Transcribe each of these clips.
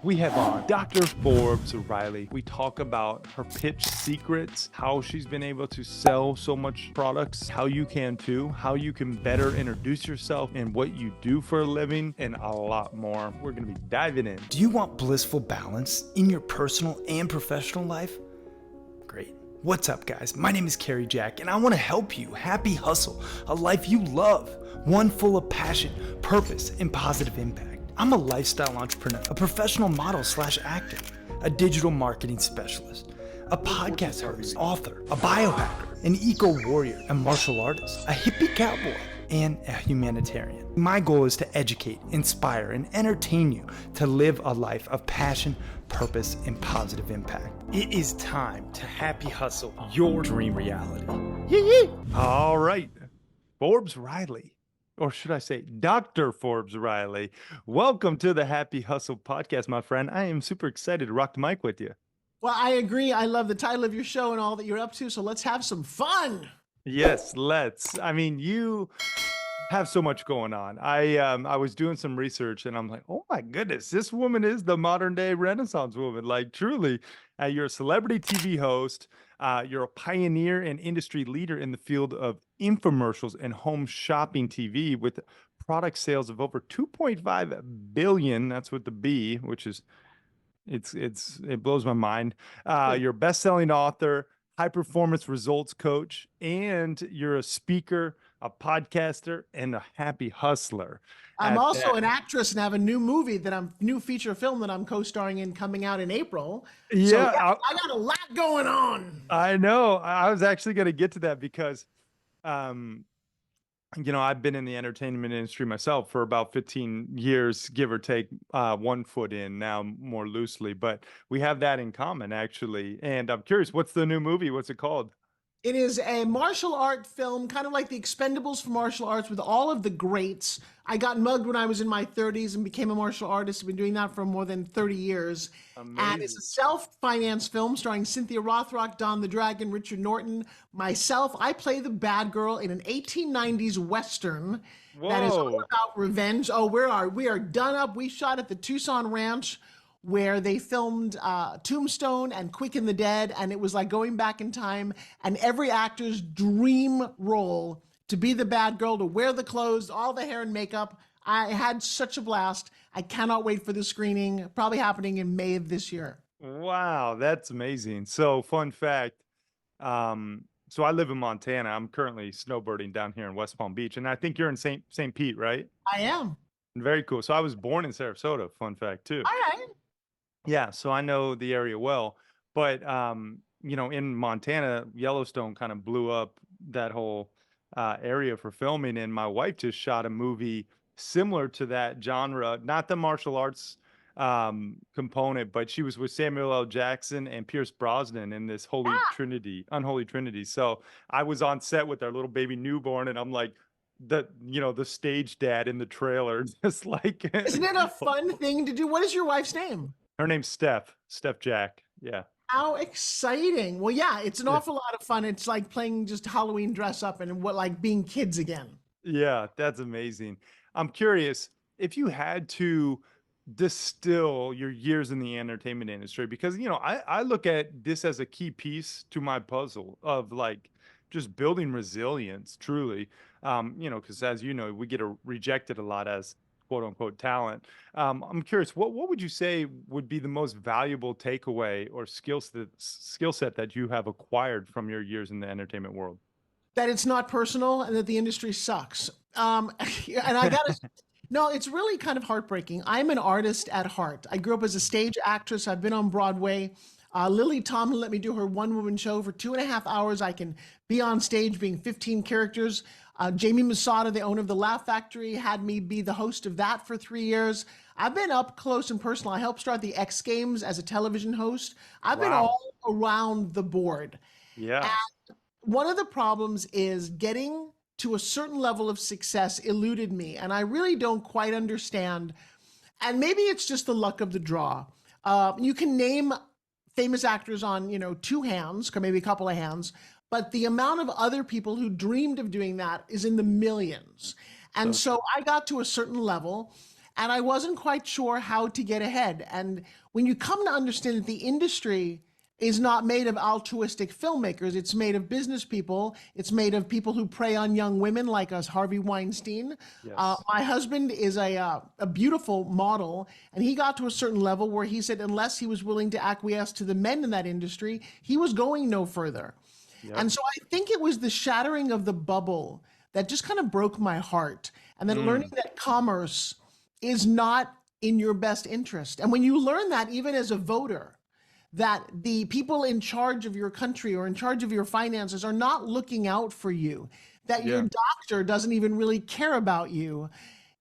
We have on Dr. Forbes Riley. We talk about her pitch secrets, how she's been able to sell so much products, how you can too, how you can better introduce yourself and what you do for a living, and a lot more. We're going to be diving in. Do you want blissful balance in your personal and professional life? Great. What's up, guys? My name is Kerry Jack, and I want to help you happy hustle a life you love, one full of passion, purpose, and positive impact. I'm a lifestyle entrepreneur, a professional model / actor, a digital marketing specialist, a podcast host, author, a biohacker, an eco-warrior, a martial artist, a hippie cowboy, and a humanitarian. My goal is to educate, inspire, and entertain you to live a life of passion, purpose, and positive impact. It is time to happy hustle your dream reality. Yee-yee. All right, Forbes Riley. Or should I say Dr. Forbes Riley. Welcome to the Happy Hustle podcast, my friend. I am super excited to rock the mic with you. Well, I agree. I love the title of your show and all that you're up to. So let's have some fun. Yes, let's. I mean, you have so much going on. I was doing some research and I'm like, oh my goodness, this woman is the modern day Renaissance woman. Like truly, you're a celebrity TV host. You're a pioneer and industry leader in the field of infomercials and home shopping TV with product sales of over 2.5 billion. That's with the B, which is it blows my mind. You're a best-selling author, high performance results coach, and you're a speaker, a podcaster, and a happy hustler. I'm also an actress and have a new feature film that I'm co-starring in coming out in April. Yeah, so, I got a lot going on. I know. I was actually going to get to that because, I've been in the entertainment industry myself for about 15 years, give or take, one foot in now more loosely, but we have that in common actually. And I'm curious, what's the new movie? What's it called? It is a martial art film, kind of like the Expendables for martial arts with all of the greats. I got mugged when I was in my 30s and became a martial artist. I've been doing that for more than 30 years. Amazing. And it's a self-financed film starring Cynthia Rothrock, Don the Dragon, Richard Norton, myself. I play the bad girl in an 1890s Western that is all about revenge. Oh, we are done up. We shot at the Tucson Ranch where they filmed Tombstone and Quick and the Dead, and it was like going back in time, and every actor's dream role to be the bad girl, to wear the clothes, all the hair and makeup. I had such a blast. I cannot wait for the screening, probably happening in May of this year. Wow, that's amazing. So fun fact, so I live in Montana. I'm currently snowbirding down here in West Palm Beach, and I think you're in St. Pete, right? I am. Very cool. So I was born in Sarasota, fun fact too. All right. Yeah, so I know the area well, but in Montana, Yellowstone kind of blew up that whole area for filming, and my wife just shot a movie similar to that genre, not the martial arts component, but she was with Samuel L. Jackson and Pierce Brosnan in this unholy trinity. So I was on set with our little baby newborn, and I'm like the stage dad in the trailer, just like. Isn't it a fun thing to do? What is your wife's name? Her name's Steph Jack. Yeah. How exciting. Well, yeah, it's an awful lot of fun. It's like playing just Halloween dress up and like being kids again. Yeah, that's amazing. I'm curious if you had to distill your years in the entertainment industry, because, I look at this as a key piece to my puzzle of like just building resilience truly, because as you know, we get rejected a lot as quote unquote talent. I'm curious, what would you say would be the most valuable takeaway or skill set that you have acquired from your years in the entertainment world? That it's not personal and that the industry sucks. And I gotta, no, it's really kind of heartbreaking. I'm an artist at heart. I grew up as a stage actress. I've been on Broadway. Lily Tomlin let me do her one-woman show for 2.5 hours. I can be on stage being 15 characters. Jamie Masada, the owner of the Laugh Factory, had me be the host of that for 3 years. I've been up close and personal. I helped start the X Games as a television host. I've been all around the board. Yeah. And one of the problems is getting to a certain level of success eluded me, and I really don't quite understand. And maybe it's just the luck of the draw. You can name famous actors on, two hands, or maybe a couple of hands, but the amount of other people who dreamed of doing that is in the millions. And so I got to a certain level and I wasn't quite sure how to get ahead. And when you come to understand that the industry is not made of altruistic filmmakers, it's made of business people, it's made of people who prey on young women like us, Harvey Weinstein. Yes. My husband is a beautiful model, and he got to a certain level where he said unless he was willing to acquiesce to the men in that industry, he was going no further. Yep. And so I think it was the shattering of the bubble that just kind of broke my heart. And then learning that commerce is not in your best interest. And when you learn that, even as a voter, that the people in charge of your country or in charge of your finances are not looking out for you, that your doctor doesn't even really care about you,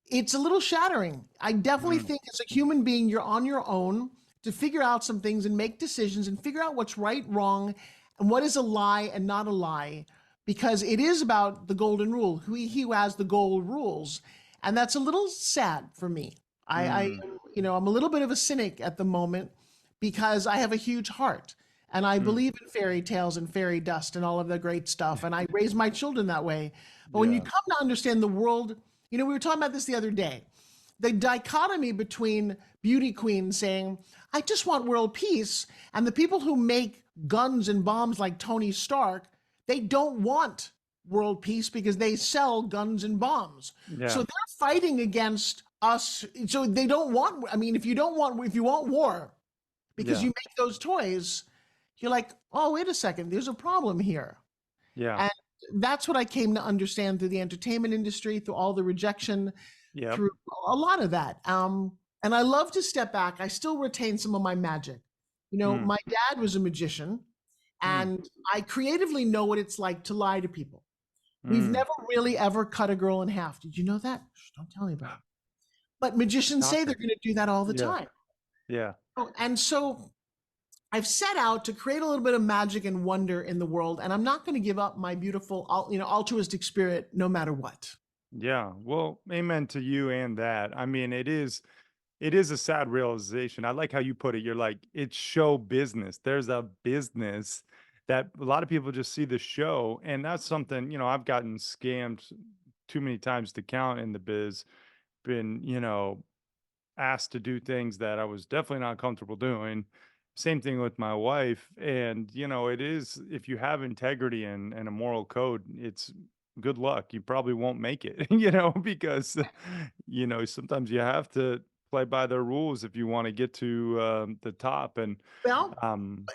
it's a little shattering. I definitely think as a human being, you're on your own to figure out some things and make decisions and figure out what's right, wrong, and what is a lie and not a lie, because it is about the golden rule. He who has the gold rules. And that's a little sad for me. I'm a little bit of a cynic at the moment, because I have a huge heart and I believe in fairy tales and fairy dust and all of the great stuff. And I raise my children that way. But when you come to understand the world, we were talking about this the other day, the dichotomy between beauty queens saying, I just want world peace, and the people who make guns and bombs like Tony Stark, they don't want world peace because they sell guns and bombs. Yeah. So they're fighting against us. So they don't want, if you want war, because you make those toys, you're like, oh, wait a second, there's a problem here. Yeah. And that's what I came to understand through the entertainment industry, through all the rejection, through a lot of that. And I love to step back. I still retain some of my magic. My dad was a magician, and I creatively know what it's like to lie to people. We've never really ever cut a girl in half. Did you know that? Shh, don't tell anybody. But magicians say they're going to do that all the time. Yeah. And so I've set out to create a little bit of magic and wonder in the world, and I'm not going to give up my beautiful, altruistic spirit no matter what. Yeah. Well, amen to you and that. I mean, it is a sad realization. I like how you put it. You're like, it's show business. There's a business that a lot of people just see the show. And that's something, I've gotten scammed too many times to count in the biz, been, asked to do things that I was definitely not comfortable doing. Same thing with my wife. And, it is, if you have integrity and a moral code, it's good luck. You probably won't make it, because, sometimes you have to play by their rules if you want to get to the top. And, Well,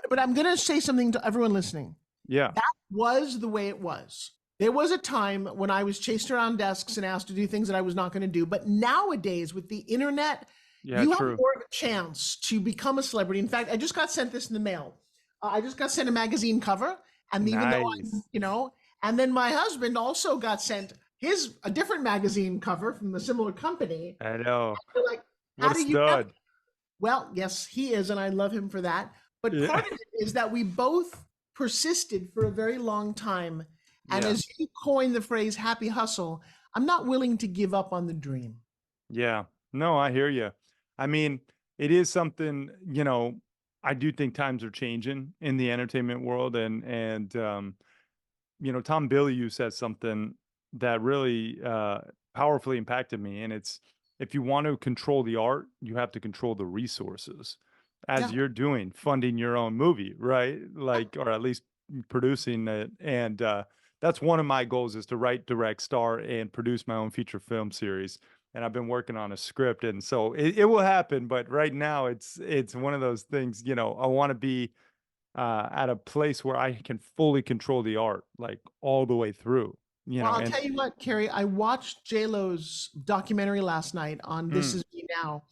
but I'm going to say something to everyone listening. yeah, That was the way it was. There was a time when I was chased around desks and asked to do things that I was not going to do. But nowadays, with the internet, you have more of a chance to become a celebrity. In fact, I just got sent this in the mail. I just got sent a magazine cover. And even though and then my husband also got sent a different magazine cover from a similar company. I know. Like, how What a do you stud. Well, yes, he is, and I love him for that. But part of it is that we both persisted for a very long time. And as you coined the phrase happy hustle, I'm not willing to give up on the dream. Yeah. No, I hear you. I mean, it is something, I do think times are changing in the entertainment world. And Tom Bilyeu said something that really powerfully impacted me. And it's, if you want to control the art, you have to control the resources, as you're doing, funding your own movie, right? Like, or at least producing it. And that's one of my goals, is to write, direct, star, and produce my own feature film series. And I've been working on a script, and so it will happen. But right now, it's one of those things. I want to be at a place where I can fully control the art, like all the way through. Well, I'll tell you what, Carrie, I watched J-Lo's documentary last night on This Is Me Now,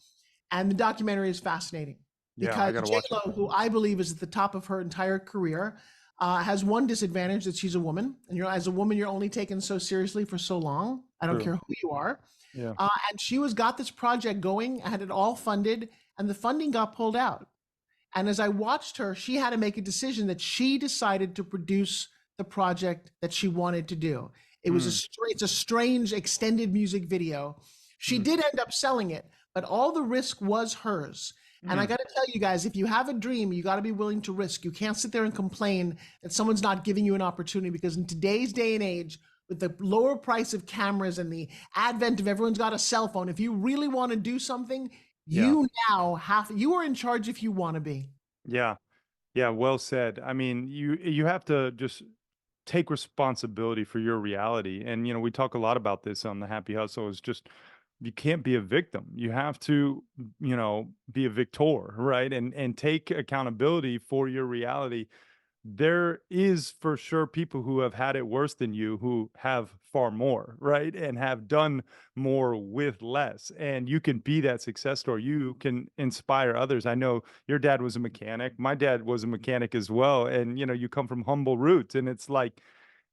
and the documentary is fascinating because J-Lo, who I believe is at the top of her entire career, has one disadvantage, that she's a woman, and as a woman, you're only taken so seriously for so long. I don't care who you are. Yeah. And she got this project going, had it all funded, and the funding got pulled out. And as I watched her, she had to make a decision that she decided to produce the project that she wanted to do. It was it's a strange extended music video. She did end up selling it, but all the risk was hers. And I got to tell you guys, if you have a dream, you got to be willing to risk. You can't sit there and complain that someone's not giving you an opportunity, because in today's day and age, with the lower price of cameras and the advent of everyone's got a cell phone, if you really want to do something, you are in charge if you want to be. Yeah. Yeah. Well said. I mean, you have to just take responsibility for your reality. And, we talk a lot about this on the Happy Hustle, is just, you can't be a victim. You have to, be a victor, right? And take accountability for your reality. There is for sure people who have had it worse than you, who have far more, right? And have done more with less. And you can be that success story. You can inspire others. I know your dad was a mechanic. My dad was a mechanic as well. And, you come from humble roots, and it's like,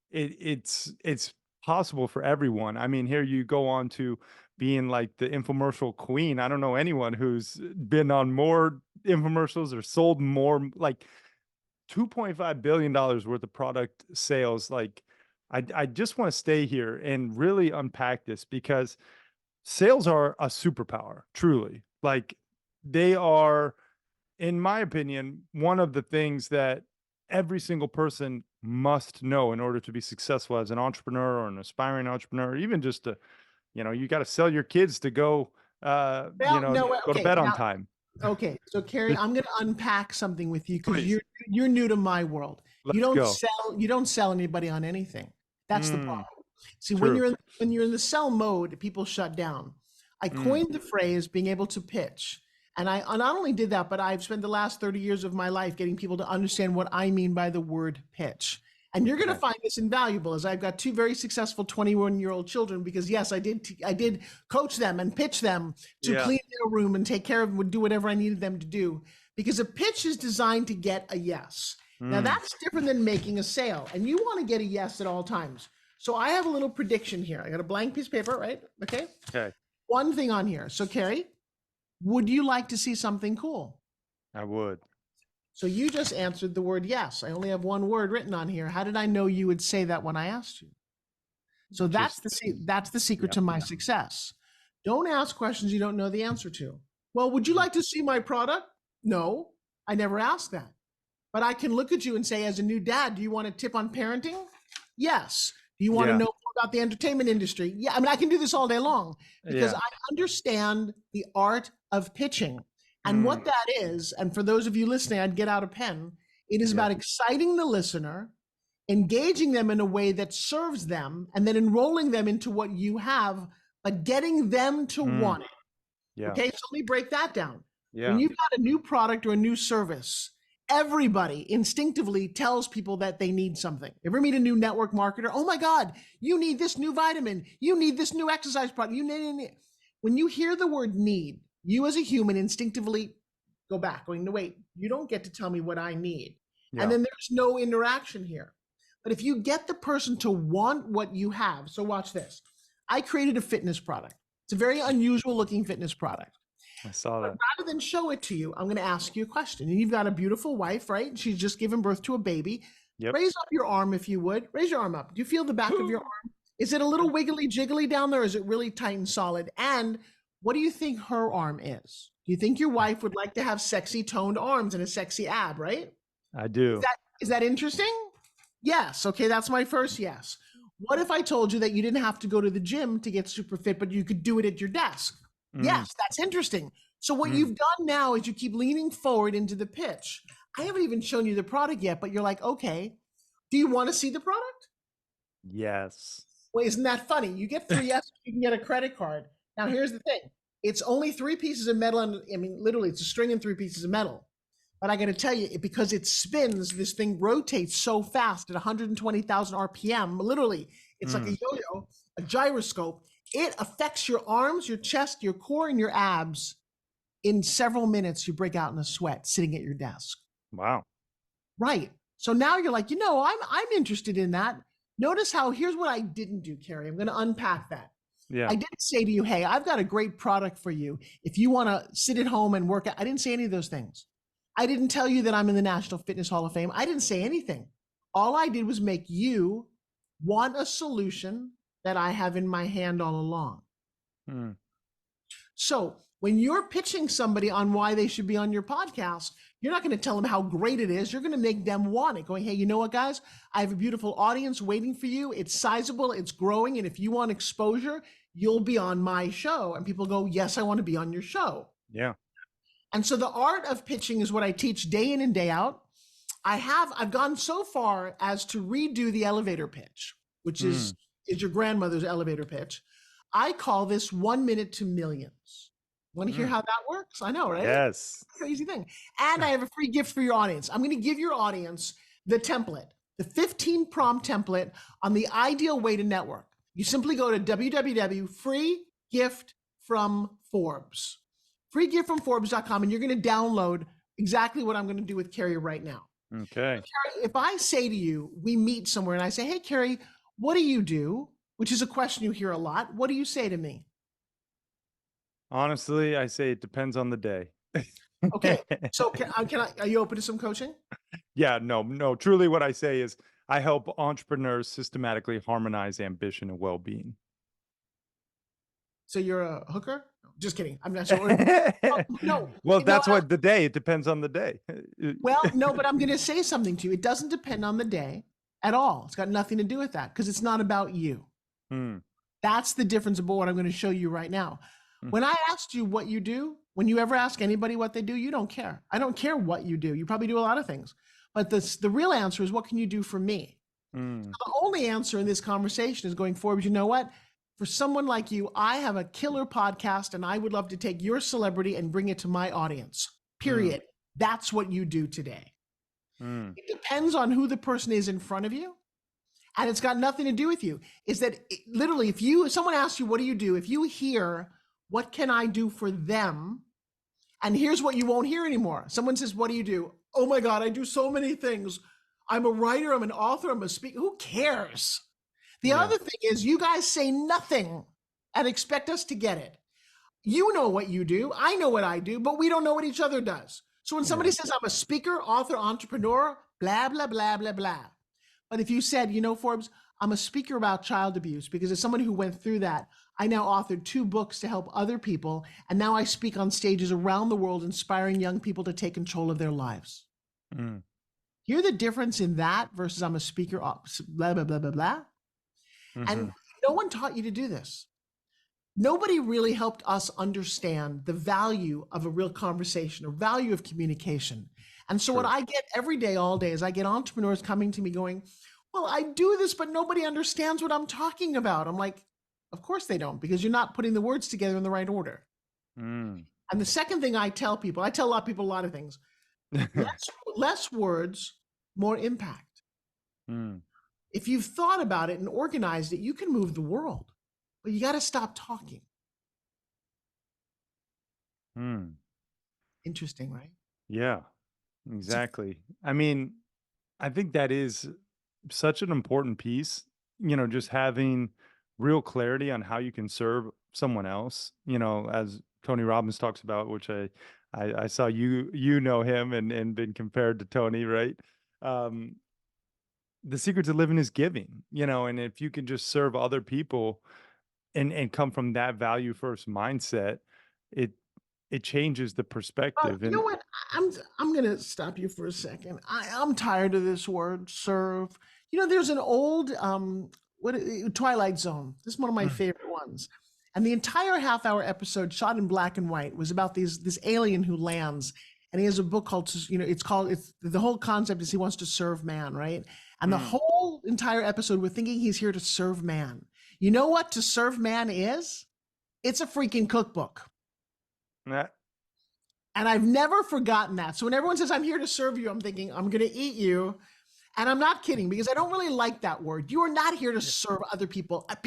it's possible for everyone. I mean, here you go on to being like the infomercial queen. I don't know anyone who's been on more infomercials or sold more, like $2.5 billion worth of product sales. Like, I just want to stay here and really unpack this, because sales are a superpower, truly. Like, they are, in my opinion, one of the things that every single person must know in order to be successful as an entrepreneur or an aspiring entrepreneur, even just to, you got to sell your kids to go, go to bed on time. Okay, so Carrie, I'm going to unpack something with you, because Please. you're new to my world. Let's go. You don't sell anybody on anything. That's the problem. See, True. when you're in the sell mode, people shut down. I coined the phrase being able to pitch. And I not only did that, but I've spent the last 30 years of my life getting people to understand what I mean by the word pitch. And you're going to find this invaluable, as I've got two very successful 21-year-old children, because yes, I did coach them and pitch them to clean their room and take care of them, would do whatever I needed them to do, because a pitch is designed to get a yes. Now that's different than making a sale, and you want to get a yes at all times. So I have a little prediction here. I got a blank piece of paper, right? Okay. One thing on here. So Carrie, would you like to see something cool? I would. So you just answered the word yes. I only have one word written on here. How did I know you would say that when I asked you? So that's the secret to my success. Don't ask questions you don't know the answer to. Well, would you like to see my product? No, I never asked that. But I can look at you and say, as a new dad, do you want a tip on parenting? Yes. Do you want to know more about the entertainment industry? Yeah. I mean, I can do this all day long, because I understand the art of pitching. And what that is, and for those of you listening, I'd get out a pen. It is about exciting the listener, engaging them in a way that serves them, and then enrolling them into what you have, but getting them to want it. Okay, so let me break that down. When you've got a new product or a new service, everybody instinctively tells people that they need something. Ever meet a new network marketer? Oh my God, you need this new vitamin. You need this new exercise product. You need. When you hear the word need, you as a human instinctively go back, going, no, wait, you don't get to tell me what I need. And then there's no interaction here. But if you get the person to want what you have, so watch this. I created a fitness product. It's a very unusual looking fitness product. I saw that. But rather than show it to you, I'm going to ask you a question. And you've got a beautiful wife, right? She's just given birth to a baby. Raise up your arm if you would. Raise your arm up. Do you feel the back of your arm? Is it a little wiggly jiggly down there? Or is it really tight and solid? And what do you think her arm is? Do you think your wife would like to have sexy toned arms and a sexy ab, right? I do. Is that interesting? Yes. Okay, that's my first yes. What if I told you that you didn't have to go to the gym to get super fit, but you could do it at your desk? Yes, that's interesting. So what you've done now is you keep leaning forward into the pitch. I haven't even shown you the product yet, but you're like, okay, do you want to see the product? Yes. Well, isn't that funny? You get 3 yeses, you can get a credit card. Now, here's the thing. It's only 3 pieces of metal. And I mean, literally, it's a string and 3 pieces of metal. But I got to tell you, because it spins, this thing rotates so fast at 120,000 RPM. Literally, it's like a yo-yo, a gyroscope. It affects your arms, your chest, your core, and your abs. In several minutes, you break out in a sweat sitting at your desk. Wow. Right. So now you're like, I'm interested in that. Notice how, here's what I didn't do, Carrie. I'm going to unpack that. I didn't say to you, hey, I've got a great product for you if you want to sit at home and work out. I didn't say any of those things. I didn't tell you that I'm in the National Fitness Hall of Fame. I didn't say anything. All I did was make you want a solution that I have in my hand all along. So When you're pitching somebody on why they should be on your podcast, you're not going to tell them how great it is. You're going to make them want it, going, hey, you know what, guys? I have a beautiful audience waiting for you. It's sizable, it's growing. And if you want exposure, you'll be on my show. And people go, yes, I want to be on your show. Yeah. And so the art of pitching is what I teach day in and day out. I've gone so far as to redo the elevator pitch, which is your grandmother's elevator pitch. I call this 1 minute to millions. Want to hear how that works? I know, right? Yes. Crazy thing. And I have a free gift for your audience. I'm going to give your audience the template, the 15 prompt template on the ideal way to network. You simply go to www.freegiftfromforbes, freegiftfromforbes.com, and you're going to download exactly what I'm going to do with Carrie right now. Okay. Carrie, if I say to you, we meet somewhere and I say, hey, Carrie, what do you do? Which is a question you hear a lot. What do you say to me? Honestly, I say it depends on the day. Okay. So are you open to some coaching? Yeah, no. Truly what I say is I help entrepreneurs systematically harmonize ambition and well-being. So you're a hooker? Just kidding. I'm not sure. No. Well, that's what the day. It depends on the day. Well, no, but I'm going to say something to you. It doesn't depend on the day at all. It's got nothing to do with that because it's not about you. That's the difference about what I'm going to show you right now. When I asked you what you do, when you ever ask anybody what they do, you don't care. I don't care what you do. You probably do a lot of things. But the real answer is, what can you do for me? So the only answer in this conversation is going forward. You know what? For someone like you, I have a killer podcast and I would love to take your celebrity and bring it to my audience, period. That's what you do today. It depends on who the person is in front of you. And it's got nothing to do with you. Is that literally, if someone asks you, what do you do? If you hear, what can I do for them? And here's what you won't hear anymore. Someone says, what do you do? Oh my God, I do so many things. I'm a writer, I'm an author, I'm a speaker. Who cares? The other thing is, you guys say nothing and expect us to get it. You know what you do. I know what I do, but we don't know what each other does. So when somebody says, I'm a speaker, author, entrepreneur, blah, blah, blah, blah, blah. But if you said, you know, Forbes, I'm a speaker about child abuse because as someone who went through that, I now authored 2 books to help other people. And now I speak on stages around the world, inspiring young people to take control of their lives. Hear the difference in that versus I'm a speaker, blah, blah, blah, blah, blah. And no one taught you to do this. Nobody really helped us understand the value of a real conversation or value of communication. And so what I get every day, all day, is I get entrepreneurs coming to me going, well, I do this, but nobody understands what I'm talking about. I'm like, of course they don't, because you're not putting the words together in the right order. And the second thing I tell people, I tell a lot of people a lot of things, less words, more impact. If you've thought about it and organized it, you can move the world, but you got to stop talking. Interesting, right? Yeah, exactly. I mean, I think that is such an important piece, you know, just having real clarity on how you can serve someone else, you know, as Tony Robbins talks about, which I saw you know him and been compared to Tony, right? The secret to living is giving, you know, and if you can just serve other people and come from that value first mindset, it changes the perspective. You know what? I'm going to stop you for a second. I'm tired of this word, serve. You know, there's an old Twilight Zone. This is one of my favorite ones. And the entire half-hour episode, shot in black and white, was about this alien who lands. And he has a book called, you know, the whole concept is he wants to serve man, right? And the whole entire episode, we're thinking he's here to serve man. You know what to serve man is? It's a freaking cookbook. And I've never forgotten that. So when everyone says, I'm here to serve you, I'm thinking, I'm going to eat you. And I'm not kidding, because I don't really like that word. You are not here to serve other people. I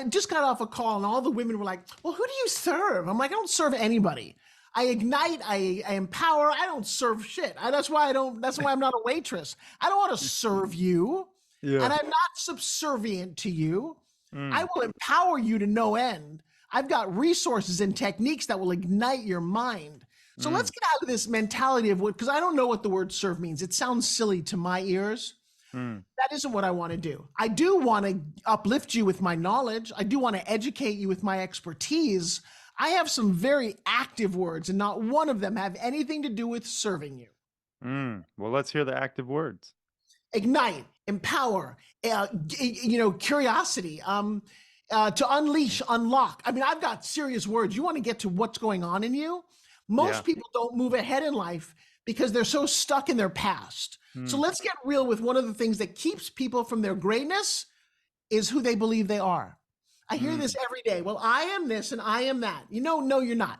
just got off a call and all the women were like, well, who do you serve? I'm like, I don't serve anybody. I ignite, I empower, I don't serve shit. That's why I'm not a waitress. I don't want to serve you. And I'm not subservient to you. I will empower you to no end. I've got resources and techniques that will ignite your mind. So let's get out of this mentality of because I don't know what the word serve means. It sounds silly to my ears. That isn't what I want to do. I do want to uplift you with my knowledge. I do want to educate you with my expertise. I have some very active words, and not one of them have anything to do with serving you. Well, let's hear the active words. Ignite, empower, curiosity, to unleash, unlock. I mean, I've got serious words. You want to get to what's going on in you? Most people don't move ahead in life because they're so stuck in their past. So let's get real with one of the things that keeps people from their greatness is who they believe they are. I hear this every day. Well, I am this and I am that. No, you're not.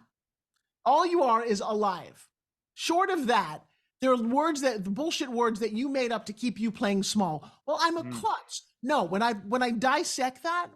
All you are is alive. Short of that, there are the bullshit words that you made up to keep you playing small. Well, I'm a klutz. No, when I dissect that,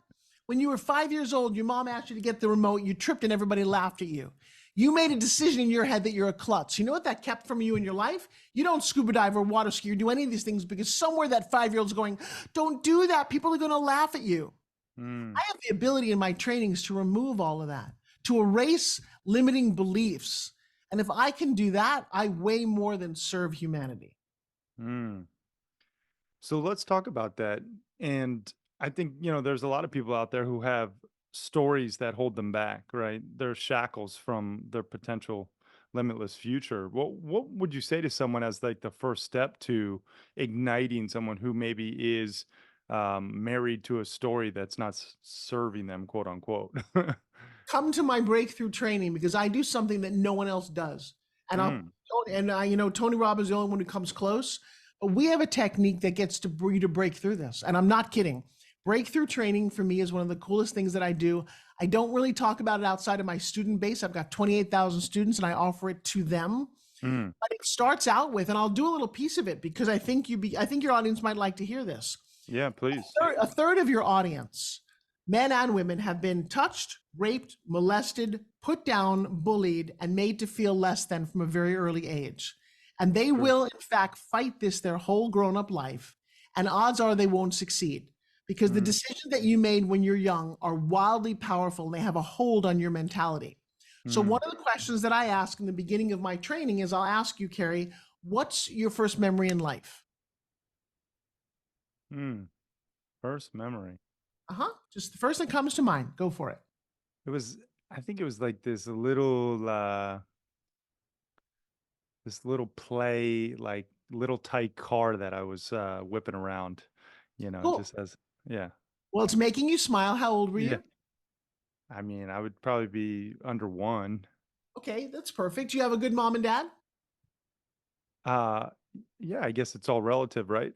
when you were 5 years old, your mom asked you to get the remote, you tripped and everybody laughed at you. You made a decision in your head that you're a klutz. You know what that kept from you in your life? You don't scuba dive or water ski or do any of these things because somewhere that 5-year-old's going, don't do that. People are going to laugh at you. I have the ability in my trainings to remove all of that, to erase limiting beliefs. And if I can do that, I weigh more than serve humanity. So let's talk about that. And I think, there's a lot of people out there who have stories that hold them back, right? They're shackles from their potential limitless future. What would you say to someone as like the first step to igniting someone who maybe is married to a story that's not serving them, quote unquote? Come to my breakthrough training because I do something that no one else does. And Tony Robbins is the only one who comes close. But we have a technique that gets to you to break through this. And I'm not kidding. Breakthrough training for me is one of the coolest things that I do. I don't really talk about it outside of my student base. I've got 28,000 students and I offer it to them. But it starts out with, and I'll do a little piece of it because I think your audience might like to hear this. Yeah, please. A third of your audience, men and women, have been touched, raped, molested, put down, bullied, and made to feel less than from a very early age. And they will, in fact, fight this their whole grown-up life. And odds are they won't succeed because the decisions that you made when you're young are wildly powerful and they have a hold on your mentality. So one of the questions that I ask in the beginning of my training is I'll ask you, Carrie, what's your first memory in life? First memory. Just the first that comes to mind. Go for it. I think it was like this little play, like little tight car that I was whipping around, Cool. just as, yeah. Well, it's making you smile. How old were you? Yeah. I mean, I would probably be under 1. Okay, that's perfect. You have a good mom and dad? Yeah, I guess it's all relative, right?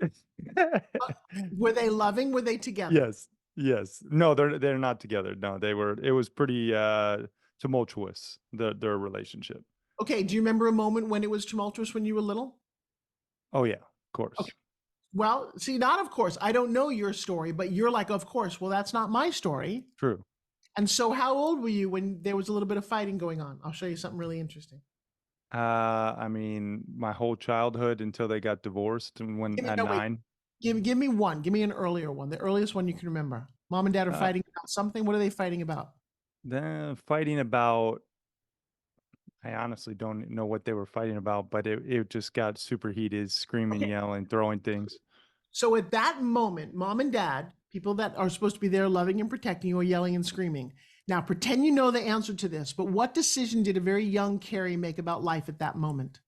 Were they loving? Were they together? Yes. No, they're not together. No, it was pretty tumultuous, their relationship. Okay, do you remember a moment when it was tumultuous when you were little? Oh yeah, of course. Okay. Well, see, not of course. I don't know your story, but you're like, of course. Well, that's not my story. True. And so how old were you when there was a little bit of fighting going on? I'll show you something really interesting. I mean, my whole childhood until they got divorced at 9. Give me one. Give me an earlier one. The earliest one you can remember. Mom and dad are fighting about something. What are they fighting about? They're fighting about, I honestly don't know what they were fighting about, but it just got super heated, screaming, yelling, throwing things. So at that moment, mom and dad, people that are supposed to be there loving and protecting you, are yelling and screaming. Now, pretend you know the answer to this, but what decision did a very young Carrie make about life at that moment?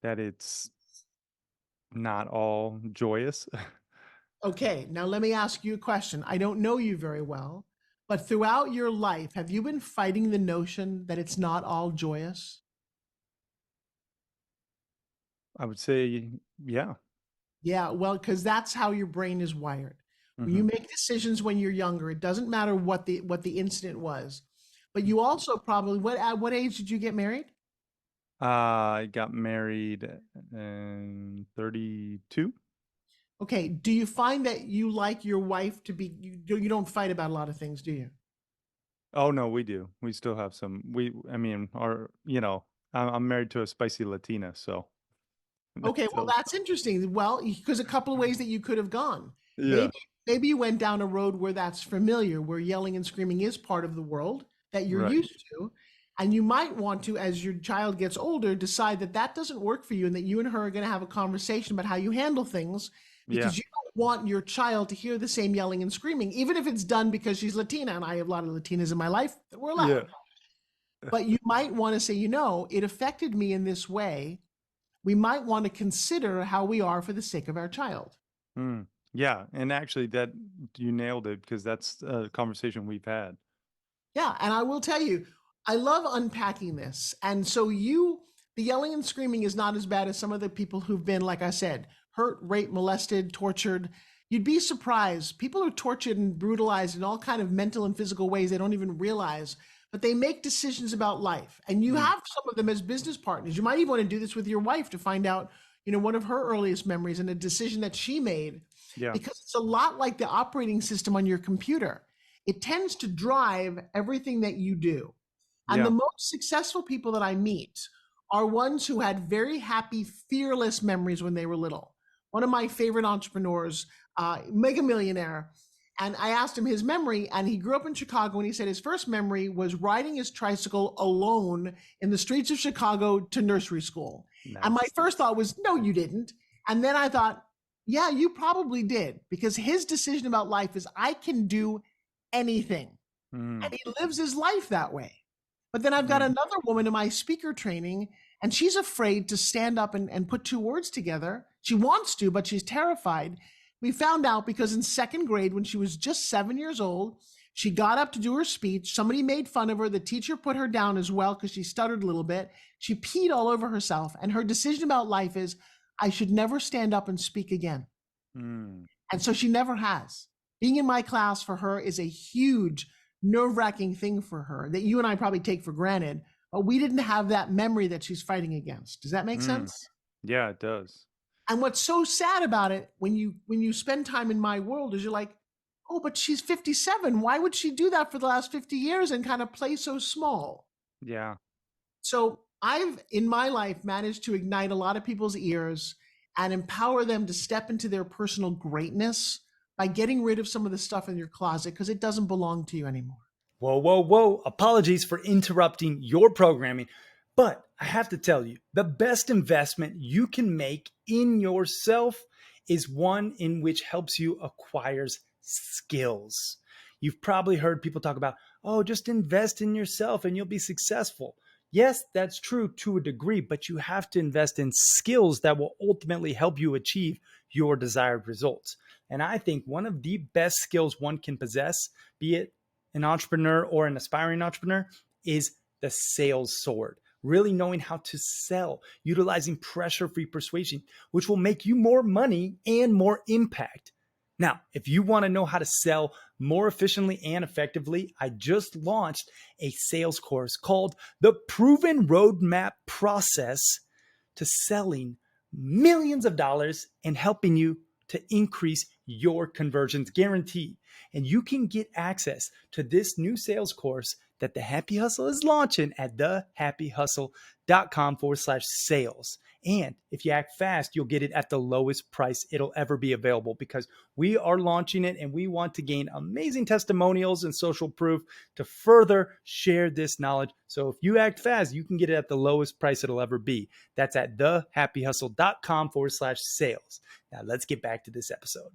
That it's not all joyous. Okay, now let me ask you a question. I don't know you very well, but throughout your life, have you been fighting the notion that it's not all joyous? I would say, yeah. Yeah, well, because that's how your brain is wired. When you make decisions when you're younger, it doesn't matter what the incident was. But you also probably, at what age did you get married? I got married in 32. Okay, do you find that you like your wife to be, you don't fight about a lot of things, do you? Oh no, we do. We still have some. I'm married to a spicy Latina, so. Okay, well, that's interesting. Well, because a couple of ways that you could have gone. Yeah. Maybe you went down a road where that's familiar, where yelling and screaming is part of the world that you're used to. And you might want to, as your child gets older, decide that that doesn't work for you and that you and her are going to have a conversation about how you handle things because you don't want your child to hear the same yelling and screaming, even if it's done because she's Latina, and I have a lot of Latinas in my life that were allowed. Yeah. But you might want to say, it affected me in this way. We might want to consider how we are for the sake of our child. Mm. Yeah. And actually that you nailed it, because that's a conversation we've had. Yeah. And I will tell you, I love unpacking this. And so the yelling and screaming is not as bad as some of the people who've been, like I said, hurt, raped, molested, tortured. You'd be surprised. People are tortured and brutalized in all kind of mental and physical ways they don't even realize, but they make decisions about life. And you have some of them as business partners. You might even want to do this with your wife to find out, one of her earliest memories and a decision that she made. Yeah. Because it's a lot like the operating system on your computer. It tends to drive everything that you do. And Yeah. the most successful people that I meet are ones who had very happy, fearless memories when they were little. One of my favorite entrepreneurs, mega millionaire, and I asked him his memory, and he grew up in Chicago, and he said his first memory was riding his tricycle alone in the streets of Chicago to nursery school. Nice. And my first thought was, no, you didn't. And then I thought, yeah, you probably did, because his decision about life is, I can do anything. And he lives his life that way. But then I've got another woman in my speaker training, and she's afraid to stand up and put two words together. She wants to, but she's terrified. We found out because in second grade, when she was just 7 years old, she got up to do her speech. Somebody made fun of her. The teacher put her down as well because she stuttered a little bit. She peed all over herself. And her decision about life is, I should never stand up and speak again. And so she never has. Being in my class for her is a huge, nerve-wracking thing for her that you and I probably take for granted, but we didn't have that memory that she's fighting against. Does that make sense? Yeah, it does. And what's so sad about it, when you spend time in my world, is you're like, oh, but she's 57. Why would she do that for the last 50 years and kind of play so small? Yeah. So I've, in my life, managed to ignite a lot of people's ears and empower them to step into their personal greatness by getting rid of some of the stuff in your closet, because it doesn't belong to you anymore. Whoa, whoa, whoa. Apologies for interrupting your programming, but I have to tell you, the best investment you can make in yourself is one in which helps you acquire skills. You've probably heard people talk about, oh, just invest in yourself and you'll be successful. Yes, that's true to a degree, but you have to invest in skills that will ultimately help you achieve your desired results. And I think one of the best skills one can possess, be it an entrepreneur or an aspiring entrepreneur, is the sales sword. Really knowing how to sell, utilizing pressure-free persuasion, which will make you more money and more impact. Now, if you want to know how to sell more efficiently and effectively, I just launched a sales course called The Proven Roadmap Process to Selling Millions of Dollars and helping you to increase your conversions guaranteed. And you can get access to this new sales course that The Happy Hustle is launching at thehappyhustle.com/sales. And if you act fast, you'll get it at the lowest price it'll ever be available, because we are launching it and we want to gain amazing testimonials and social proof to further share this knowledge. So if you act fast, you can get it at the lowest price it'll ever be. That's at thehappyhustle.com/sales. Now let's get back to this episode.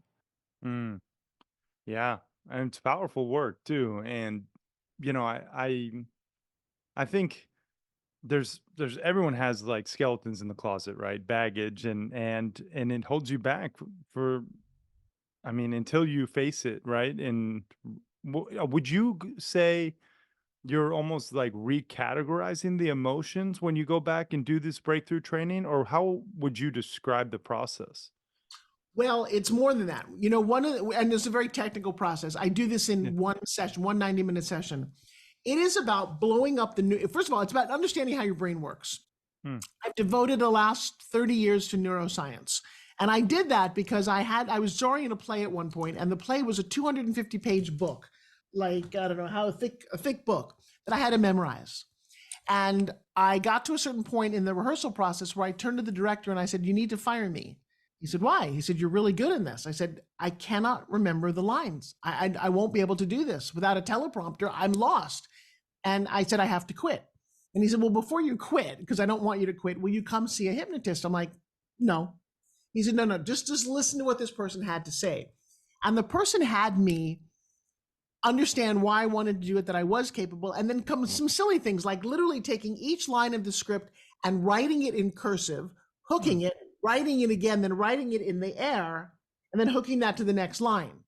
Yeah. And it's powerful work too. And, I think there's everyone has like skeletons in the closet, right? Baggage, and it holds you back until you face it, right? And would you say you're almost like recategorizing the emotions when you go back and do this breakthrough training, or how would you describe the process? Well, it's more than that. And it's a very technical process. I do this in one session, 90-minute session. It is about blowing up first of all, it's about understanding how your brain works. I've devoted the last 30 years to neuroscience. And I did that because I was drawing in a play at one point, and the play was a 250-page book, like, I don't know how a thick book that I had to memorize. And I got to a certain point in the rehearsal process where I turned to the director and I said, you need to fire me. He said, why? He said, you're really good in this. I said, I cannot remember the lines. I won't be able to do this without a teleprompter. I'm lost. And I said, I have to quit. And he said, well, before you quit, because I don't want you to quit, will you come see a hypnotist? I'm like, no. He said, no, just listen to what this person had to say. And the person had me understand why I wanted to do it, that I was capable, and then come some silly things like literally taking each line of the script and writing it in cursive, hooking it, writing it again, then writing it in the air, and then hooking that to the next line.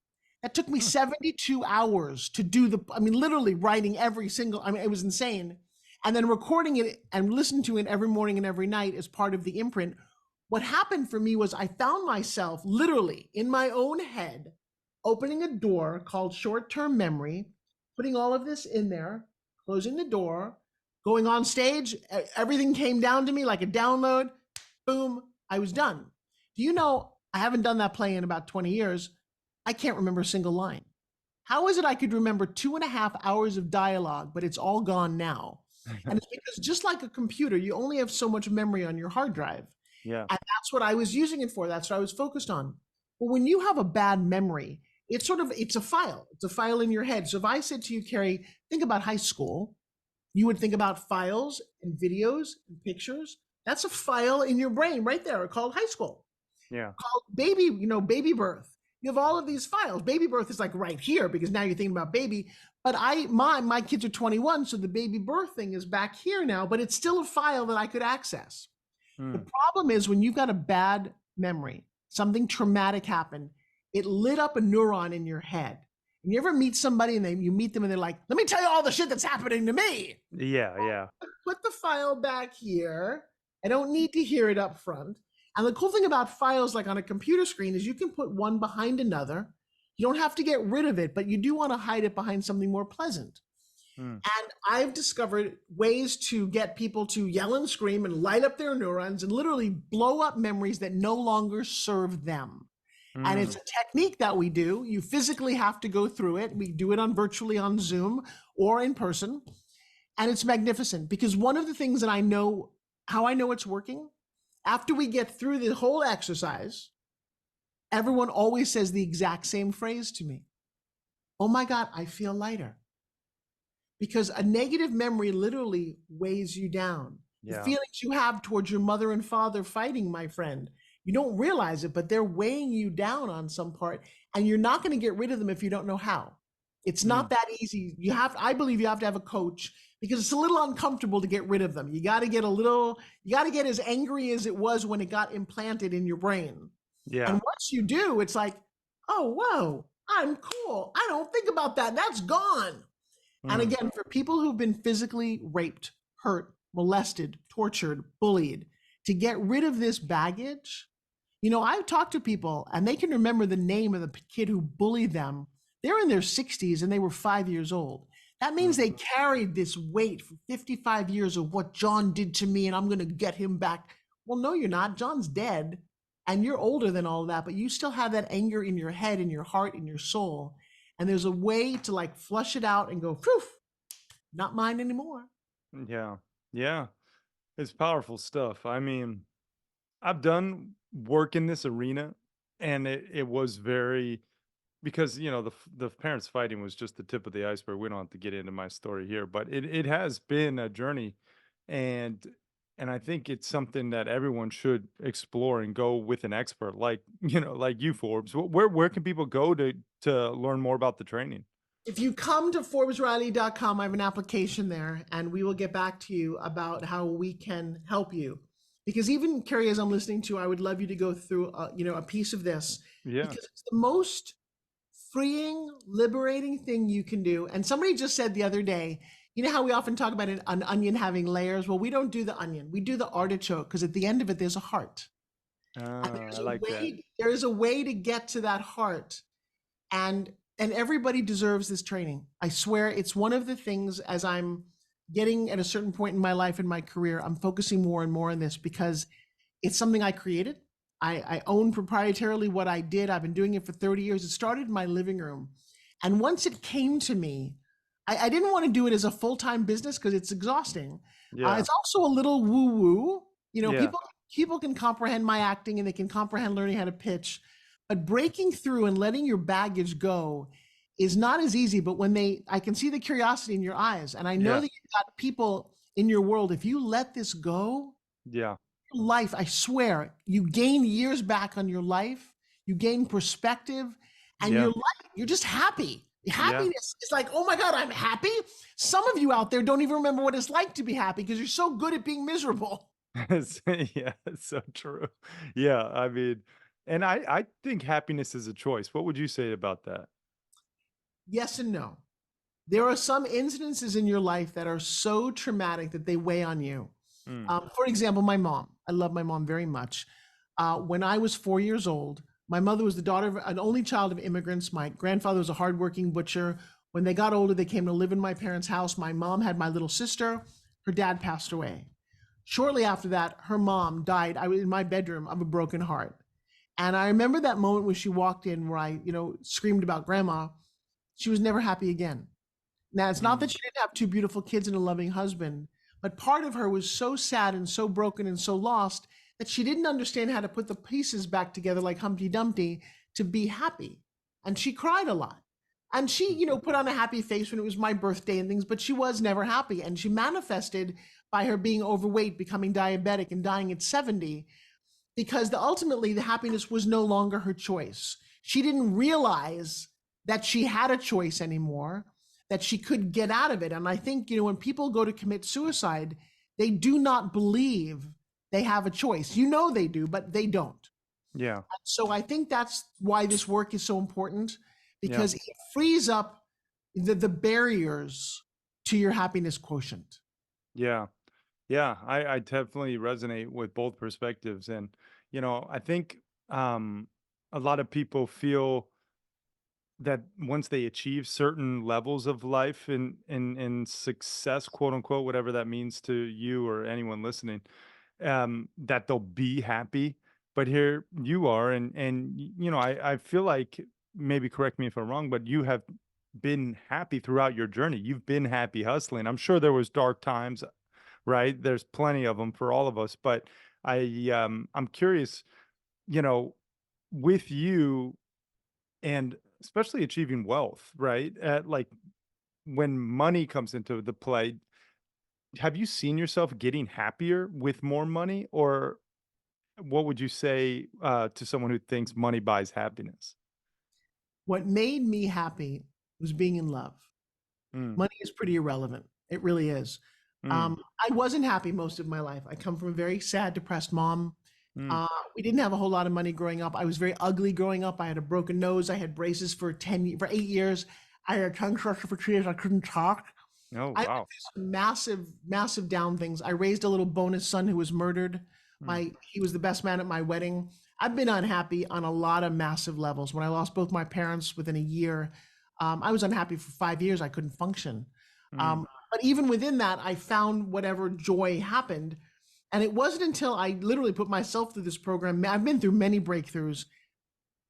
That took me 72 hours to do literally writing every single, it was insane. And then recording it and listening to it every morning and every night as part of the imprint. What happened for me was I found myself literally in my own head, opening a door called short-term memory, putting all of this in there, closing the door, going on stage, everything came down to me like a download, boom, I was done. Do you know, I haven't done that play in about 20 years. I can't remember a single line. How is it I could remember 2.5 hours of dialogue, but it's all gone now? And it's because just like a computer, you only have so much memory on your hard drive. Yeah. And that's what I was using it for. That's what I was focused on. But when you have a bad memory, it's a file. It's a file in your head. So if I said to you, Carrie, think about high school, you would think about files and videos and pictures. That's a file in your brain right there called high school. Yeah. Called baby birth. You have all of these files. Baby birth is like right here because now you're thinking about baby. But my kids are 21, so the baby birth thing is back here now, but it's still a file that I could access. The problem is when you've got a bad memory, something traumatic happened, it lit up a neuron in your head. And you ever meet somebody and you meet them and they're like, let me tell you all the shit that's happening to me. Yeah. Put the file back here. I don't need to hear it up front. And the cool thing about files like on a computer screen is you can put one behind another. You don't have to get rid of it, but you do want to hide it behind something more pleasant. And I've discovered ways to get people to yell and scream and light up their neurons and literally blow up memories that no longer serve them. And it's a technique that we do. You physically have to go through it. We do it virtually on Zoom or in person. And it's magnificent because one of the things that how I know it's working, after we get through the whole exercise, everyone always says the exact same phrase to me. Oh my God, I feel lighter. Because a negative memory literally weighs you down. Yeah. The feelings you have towards your mother and father fighting, my friend, you don't realize it, but they're weighing you down on some part, and you're not going to get rid of them if you don't know how. It's not that easy. I believe you have to have a coach because it's a little uncomfortable to get rid of them. You got to get as angry as it was when it got implanted in your brain. Yeah. And once you do, it's like, oh, whoa, I'm cool. I don't think about that. That's gone. And again, for people who've been physically raped, hurt, molested, tortured, bullied, to get rid of this baggage, I've talked to people and they can remember the name of the kid who bullied them. They're in their 60s and they were 5 years old. That means they carried this weight for 55 years of what John did to me and I'm going to get him back. Well, no, you're not. John's dead and you're older than all of that, but you still have that anger in your head, in your heart, in your soul. And there's a way to like flush it out and go, phew, not mine anymore. Yeah. It's powerful stuff. I mean, I've done work in this arena and it was very, because, the parents fighting was just the tip of the iceberg. We don't have to get into my story here, but it has been a journey. And I think it's something that everyone should explore and go with an expert like you, Forbes. Where can people go to learn more about the training? If you come to ForbesRiley.com, I have an application there and we will get back to you about how we can help you. Because even, Carrie, as I'm listening to, I would love you to go through, a piece of this. Yeah. Because it's the most freeing, liberating thing you can do. And somebody just said the other day, you know how we often talk about an onion having layers? Well, we don't do the onion. We do the artichoke because at the end of it, there's a heart. I like that. There is a way to get to that heart. And everybody deserves this training. I swear it's one of the things as I'm getting at a certain point in my life, in my career, I'm focusing more and more on this because it's something I created. I own proprietarily what I did. I've been doing it for 30 years. It started in my living room. And once it came to me, I didn't want to do it as a full-time business because it's exhausting. Yeah. It's also a little woo-woo. People can comprehend my acting and they can comprehend learning how to pitch. But breaking through and letting your baggage go is not as easy. But I can see the curiosity in your eyes. And I know that you've got people in your world. If you let this go, you're life, I swear, you gain years back on your life, you gain perspective, and Yeah. you're just happy. Yeah. Happiness is like, oh my God, I'm happy. Some of you out there don't even remember what it's like to be happy because you're so good at being miserable. Yeah, it's so true. Yeah, I mean, and I think happiness is a choice. What would you say about that? Yes and no. There are some incidences in your life that are so traumatic that they weigh on you. Mm, For example, my mom. I love my mom very much. When I was 4 years old, my mother was the daughter of an only child of immigrants. My grandfather was a hardworking butcher. When they got older, they came to live in my parents' house. My mom had my little sister. Her dad passed away. Shortly after that, her mom died. I was in my bedroom of a broken heart. And I remember that moment when she walked in where I, screamed about grandma. She was never happy again. Now, it's not that mm, she didn't have two beautiful kids and a loving husband, but part of her was so sad and so broken and so lost that she didn't understand how to put the pieces back together like Humpty Dumpty to be happy. And she cried a lot. And she, put on a happy face when it was my birthday and things, but she was never happy. And she manifested by her being overweight, becoming diabetic, and dying at 70 because ultimately the happiness was no longer her choice. She didn't realize that she had a choice anymore, that she could get out of it. And I think, when people go to commit suicide, they do not believe they have a choice. They do, but they don't. yeah. So I think that's why this work is so important, Yeah. because it frees up the barriers to your happiness quotient. Yeah. Yeah. I definitely resonate with both perspectives. And, I think a lot of people feel that once they achieve certain levels of life in success, quote unquote, whatever that means to you or anyone listening, that they'll be happy. But here you are, and I feel like, maybe correct me if I'm wrong, but you have been happy throughout your journey. You've been happy hustling. I'm sure there was dark times, right? There's plenty of them for all of us, but I'm curious, you know, with you, and especially achieving wealth, right? Like when money comes into the play, have you seen yourself getting happier with more money, or what would you say to someone who thinks money buys happiness? What made me happy was being in love. Mm, Money is pretty irrelevant. It really is. mm, I wasn't happy most of my life. I come from a very sad, depressed mom. mm. We didn't have a whole lot of money growing up. I was very ugly growing up. I had a broken nose. I had braces for 8 years. I had a tongue twister for 2 years. I couldn't talk. Oh, I went wow. through some massive, massive down things. I raised a little bonus son who was murdered. Mm, He was the best man at my wedding. I've been unhappy on a lot of massive levels. When I lost both my parents within a year, I was unhappy for 5 years. I couldn't function. mm, But even within that, I found whatever joy happened. And it wasn't until I literally put myself through this program. I've been through many breakthroughs.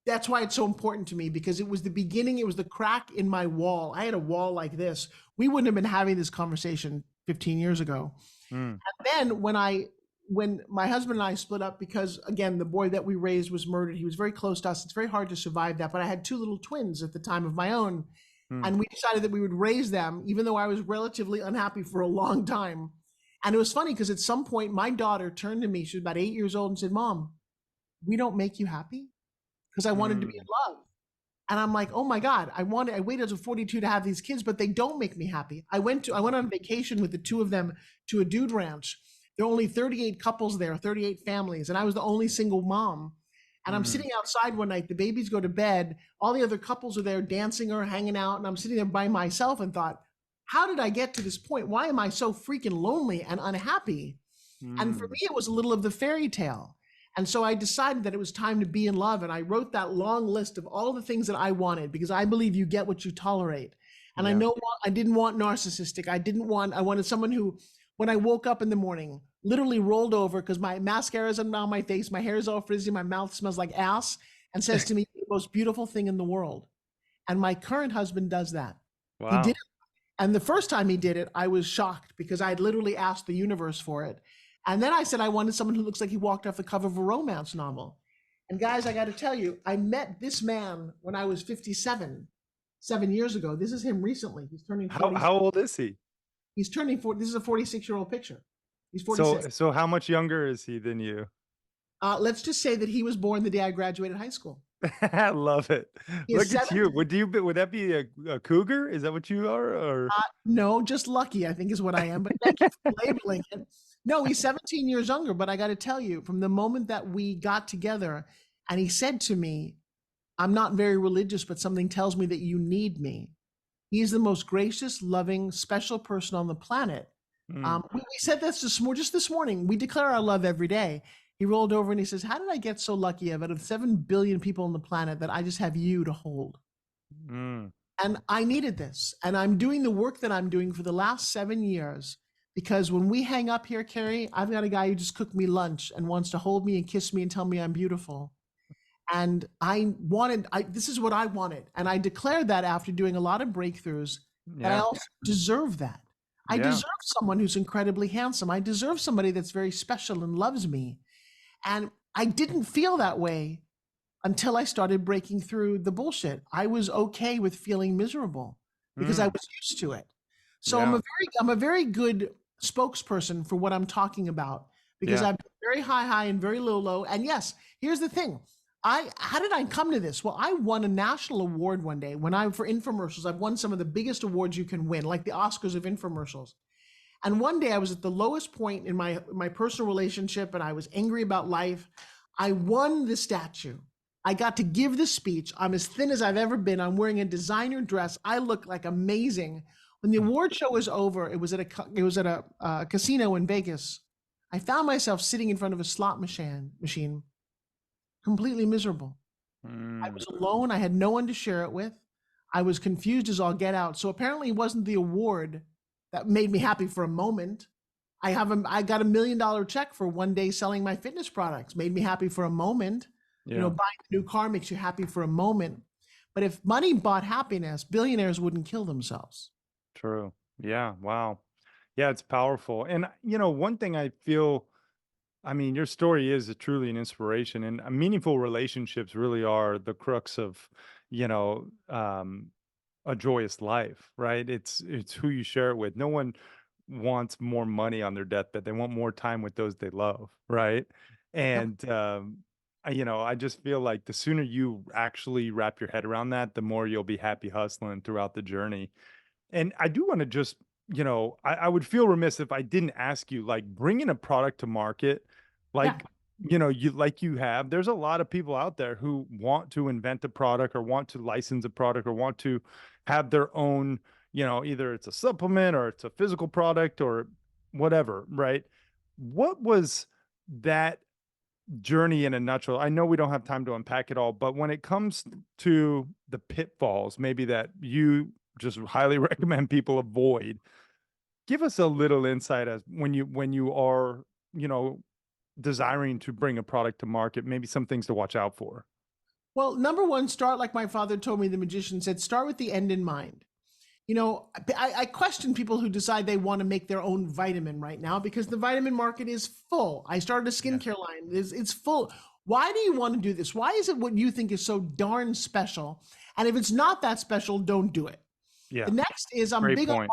That's why it's so important to me, because it was the beginning. It was the crack in my wall. I had a wall like this. We wouldn't have been having this conversation 15 years ago. mm, And then when my husband and I split up, because again, the boy that we raised was murdered. He was very close to us. It's very hard to survive that. But I had two little twins at the time of my own. mm, And we decided that we would raise them, even though I was relatively unhappy for a long time. And it was funny because at some point, my daughter turned to me. She was about 8 years old and said, "Mom, we don't make you happy?" Because I wanted to be in mm. love. And I'm like, oh my God, I waited until 42 to have these kids, but they don't make me happy. I went on vacation with the two of them to a dude ranch. There are only 38 couples there, 38 families, and I was the only single mom. And I'm Mm, sitting outside one night, the babies go to bed, all the other couples are there dancing or hanging out, and I'm sitting there by myself and thought, how did I get to this point? Why am I so freaking lonely and unhappy? And for mm. me, it was a little of the fairy tale. And so I decided that it was time to be in love. And I wrote that long list of all the things that I wanted, because I believe you get what you tolerate. And I Yeah. know I didn't want narcissistic. I wanted someone who, when I woke up in the morning, literally rolled over because my mascara is on my face, my hair is all frizzy, my mouth smells like ass, and says to me, the most beautiful thing in the world. And my current husband does that. He did it. Wow. And the first time he did it, I was shocked because I had literally asked the universe for it. And then I said I wanted someone who looks like he walked off the cover of a romance novel. And guys, I got to tell you, I met this man when I was 57, 7 years ago. This is him recently. He's turning How 40. how old is he? He's turning 40. This is a 46-year-old picture. He's So 46. so how much younger is he than you? Let's just say that he was born the day I graduated high school. I love it. He is Look at you. 17. Would that be a cougar? Is that what you are? Or No, just lucky, I think is what I am. But thank you for labeling it. No, he's 17 years younger. But I got to tell you, from the moment that we got together, and he said to me, "I'm not very religious, but something tells me that you need me." He's the most gracious, loving, special person on the planet. Mm, We said this just this morning. We declare our love every day. He rolled over and he says, "How did I get so lucky? Out of 7 billion people on the planet, that I just have you to hold?" mm, And I needed this. And I'm doing the work that I'm doing for the last 7 years because when we hang up here, Carrie, I've got a guy who just cooked me lunch and wants to hold me and kiss me and tell me I'm beautiful. And this is what I wanted. And I declared that after doing a lot of breakthroughs, that I yeah. also deserve that. I Yeah. deserve someone who's incredibly handsome. I deserve somebody that's very special and loves me. And I didn't feel that way until I started breaking through the bullshit. I was okay with feeling miserable because I Mm, was used to it. So yeah. I'm a very good spokesperson for what I'm talking about because Yeah. I've been very high and very low. And yes, here's the thing. How did I come to this? Well, I won a national award one day for infomercials. I've won some of the biggest awards you can win, like the Oscars of infomercials. And one day I was at the lowest point in my personal relationship and I was angry about life. I won the statue. I got to give the speech. I'm as thin as I've ever been. I'm wearing a designer dress. I look like amazing. When the award show was over, it was at a casino in Vegas. I found myself sitting in front of a slot machine, completely miserable. I Mm, was alone. I had no one to share it with. I was confused as all get out. So apparently it wasn't the award that made me happy for a moment. I got $1 million check for one day selling my fitness products, made me happy for a moment. yeah. Buying a new car makes you happy for a moment. But if money bought happiness, billionaires wouldn't kill themselves. True. Yeah. Wow. Yeah, it's powerful. And one thing I feel, I mean, your story is truly an inspiration, and meaningful relationships really are the crux of, you know, um, a joyous life, right? It's who you share it with. No one wants more money on their deathbed. They want more time with those they love, right? Yep. And I just feel like the sooner you actually wrap your head around that, the more you'll be happy hustling throughout the journey. And I do want to just, I would feel remiss if I didn't ask you, like, bringing a product to market, Yeah. like, you have, there's a lot of people out there who want to invent a product or want to license a product or want to have their own, either it's a supplement or it's a physical product or whatever, right? What was that journey in a nutshell? I know we don't have time to unpack it all, but when it comes to the pitfalls, maybe that you just highly recommend people avoid, give us a little insight as when you are, desiring to bring a product to market, maybe some things to watch out for. Well, number one, start like my father told me, the magician said, start with the end in mind. I question people who decide they want to make their own vitamin right now because the vitamin market is full. I started a skincare line. It's full. Why do you want to do this? Why is it what you think is so darn special? And if it's not that special, don't do it. Yeah. The next is I'm Great big on point.